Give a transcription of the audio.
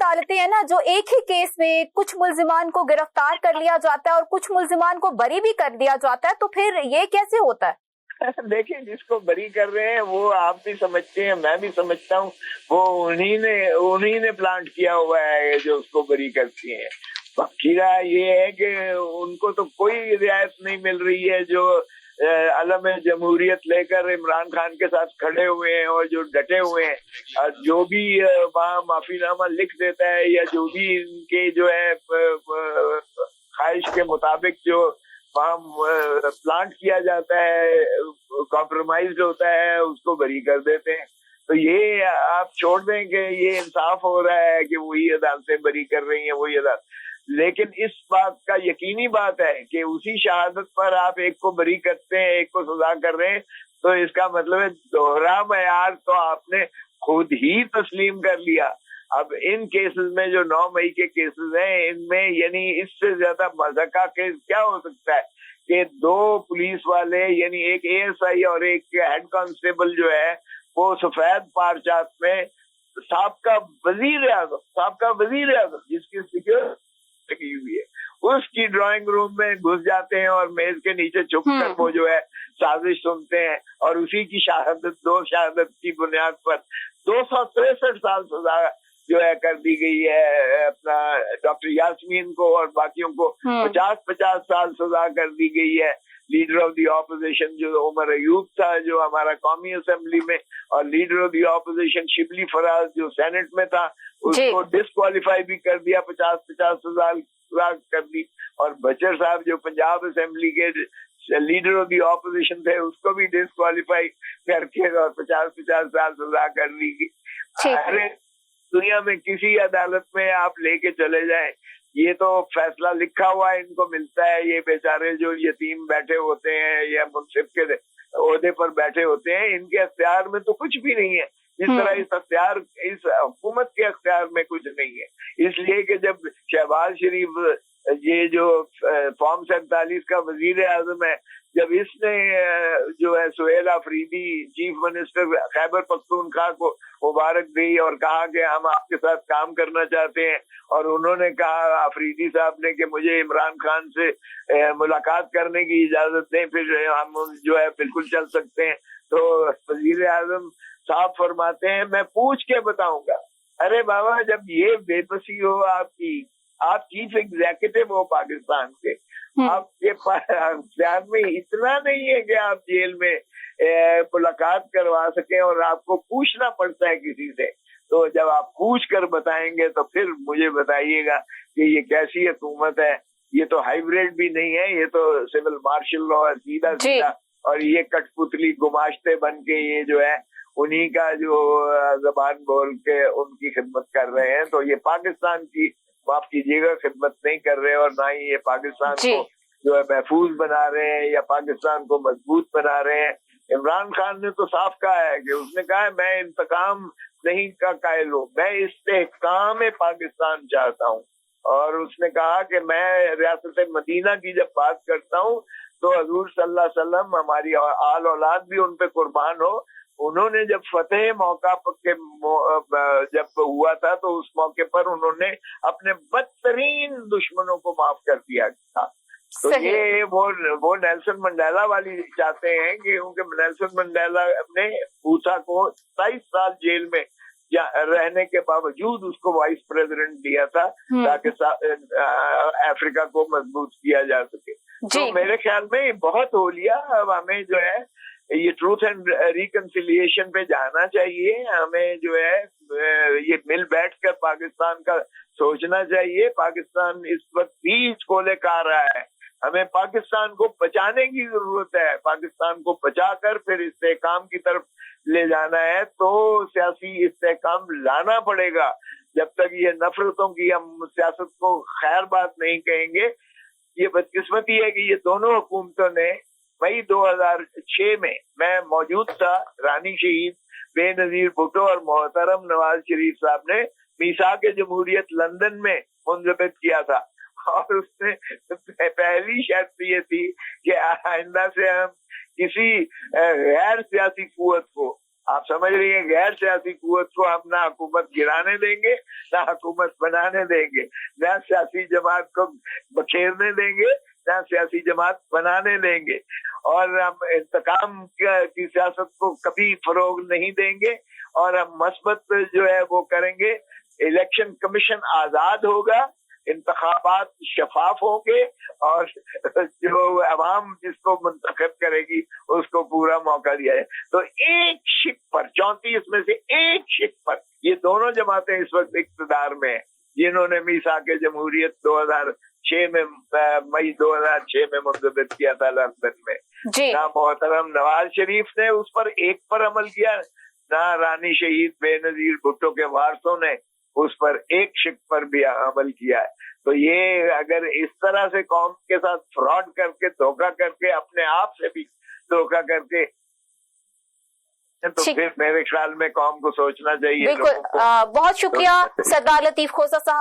अदालतें हैं ना, जो एक ही केस में कुछ मुल्जिमान को गिरफ्तार कर लिया जाता है और कुछ मुल्जिमान को बरी भी कर दिया जाता है, तो फिर ये कैसे होता है? देखिए, जिसको बरी कर रहे हैं वो आप भी समझते हैं, मैं भी समझता हूँ, वो उन्हीं ने प्लांट किया हुआ है जो उसको बरी करती हैं। बाकी ये है कि उनको तो कोई रियायत नहीं मिल रही है, जो अलम जमहूरियत लेकर इमरान खान के साथ खड़े हुए हैं और जो डटे हुए हैं, और जो भी वहाँ माफीनामा लिख देता है या जो भी इनके जो है ख्वाहिश के मुताबिक जो वहाँ प्लांट किया जाता है, कॉम्प्रोमाइज होता है, उसको बरी कर देते हैं। तो ये आप छोड़ दें कि ये इंसाफ हो रहा है कि वही अदालतें बरी कर रही हैं, वही अदालत। लेकिन इस बात का यकीनी बात है कि उसी शहादत पर आप एक को बरी करते हैं, एक को सजा कर रहे हैं, तो इसका मतलब है दोहरा मयार तो आपने खुद ही तस्लीम कर लिया। अब इन केसेस में जो 9 मई के केसेस हैं, इनमें यानी इससे ज्यादा मजा का केस क्या हो सकता है कि 2 पुलिस वाले यानी एक ASI और एक हेड कांस्टेबल जो है वो सफेद पारचात में साबका वजीर आजम जिसकी सिक्योरिटी लगी हुई है, उसकी ड्राइंग रूम में घुस जाते हैं और मेज के नीचे छुप कर वो जो है साजिश सुनते हैं, और उसी की शहादत 2 शहादत की बुनियाद पर 263 साल सजा जो है कर दी गई है। अपना डॉक्टर यास्मीन को और बाकियों को 50-50 साल सजा कर दी गई है। लीडर ऑफ द ऑपोजिशन जो उमर अयूब था जो हमारा कौमी असेंबली में, और leader of the opposition Shibli Faraz जो सेनेट में था, उसको डिस्क्वालीफाई भी कर दिया, 50-50 सजा कर दी। और बचर साहब जो पंजाब असेंबली के लीडर ऑफ द ऑपोजिशन थे, उसको भी डिस्क्वालीफाई करके और 50-50 साल सजा कर दी गई। अरे दुनिया में किसी अदालत में आप लेके चले जाएं, ये तो फैसला लिखा हुआ इनको मिलता है। ये बेचारे जो यतीम बैठे होते हैं या मुंसिफ के ओहदे पर बैठे होते हैं, इनके अख्तियार में तो कुछ भी नहीं है। इस तरह इस हुकूमत के अख्तियार में कुछ नहीं है। इसलिए कि जब शहबाज शरीफ ये जो फॉर्म 47 का वजीर आजम है, जब इसने जो है सुहेल अफरीदी चीफ मिनिस्टर खैबर पख्तूनख्वा को मुबारक दी और कहा कि हम आपके साथ काम करना चाहते हैं, और उन्होंने कहा अफरीदी साहब ने कि मुझे इमरान खान से मुलाकात करने की इजाजत दें, फिर हम जो है बिल्कुल चल सकते हैं। तो वजीर आजम साहब फरमाते हैं मैं पूछ के बताऊंगा। अरे बाबा, जब ये बेबसी हो आपकी, आप चीफ एग्जीक्यूटिव हो पाकिस्तान के, आपके ध्यान में इतना नहीं है कि आप जेल में मुलाकात करवा सके, और आपको पूछना पड़ता है किसी से। तो जब आप पूछ कर बताएंगे तो फिर मुझे बताइएगा कि ये कैसी हुकूमत है। ये तो हाइब्रिड भी नहीं है, ये तो सिविल मार्शल लॉ है सीधा सीधा, और ये कठपुतली गुमाश्ते बन के ये जो है उन्हीं का जो जबान बोल के उनकी खिदमत कर रहे हैं। तो ये पाकिस्तान की, माफ कीजिएगा, खिदमत नहीं कर रहे, और ना ही ये पाकिस्तान को जो है महफूज बना रहे हैं या पाकिस्तान को मजबूत बना रहे हैं। इमरान खान ने तो साफ कहा है कि उसने कहा है मैं इंतकाम नहीं का कायल हूँ, मैं इस्तेहकाम पाकिस्तान चाहता हूँ। और उसने कहा कि मैं रियासत मदीना की जब बात करता हूँ तो हजूर सल्लल्लाहु अलैहि वसल्लम, हमारी आल औलाद भी उन पे कुर्बान हो। उन्होंने जब फतेह मौका के जब हुआ था तो उस मौके पर उन्होंने अपने बदतरीन दुश्मनों को माफ कर दिया था। तो ये वो नेल्सन मंडेला वाली चाहते हैं कि क्योंकि नेल्सन मंडेला ने मूसा को 27 साल जेल में रहने के बावजूद उसको वाइस प्रेसिडेंट दिया था ताकि अफ्रीका को मजबूत किया जा सके। तो मेरे ख्याल में बहुत हो लिया। अब हमें जो है ये ट्रूथ एंड रिकंसिलिएशन पे जाना चाहिए। हमें जो है ये मिल बैठकर पाकिस्तान का सोचना चाहिए। पाकिस्तान इस वक्त बीच को ले आ रहा है, हमें पाकिस्तान को बचाने की जरूरत है। पाकिस्तान को बचाकर फिर इस्तेहकाम की तरफ ले जाना है, तो सियासी इस्तेहकाम लाना पड़ेगा। जब तक ये नफरतों की हम सियासत को खैर बात नहीं कहेंगे। ये बदकिस्मती है कि ये दोनों हुकूमतों ने मई 2006 में, मैं मौजूद था, रानी शहीद बेनजीर भुट्टो और मोहतरम नवाज शरीफ साहब ने मीसाक जमहूरियत लंदन में मुंजमद किया था, और उसने पहली शर्त ये थी कि आइंदा से हम किसी गैर सियासी कुव्वत को आप समझ रही हैं, गैर सियासी कुव्वत को हम ना हुकूमत गिराने देंगे, ना हुकूमत बनाने देंगे, ना सियासी जमात को बखेरने देंगे, ना सियासी जमात बनाने देंगे, और हम इंतकाम की सियासत को कभी फरोग नहीं देंगे, और हम मस्बत जो है वो करेंगे। इलेक्शन कमीशन आजाद होगा, इंतखाबात शफाफ होंगे, और जो अवाम जिसको मुंतखब करेगी उसको पूरा मौका दिया है। तो एक शिक पर 34 में से एक शिक पर ये दोनों जमातें इस वक्त इक़्तिदार में हैं, जिन्होंने मीसाक़े जमहूरियत 2006 में मई 2006 में मुंतखब किया था लंदन में। ना मोहतरम नवाज शरीफ ने उस पर एक पर अमल किया, ना रानी शहीद बेनजीर भुट्टो के वारसों ने उस पर एक शिक पर भी अमल किया है। तो ये अगर इस तरह से कौम के साथ फ्रॉड करके, धोखा करके, अपने आप से भी धोखा करके, तो फिर मेरे ख्याल में कौम को सोचना चाहिए। बिल्कुल, बहुत शुक्रिया सरदार लतीफ खोसा साहब।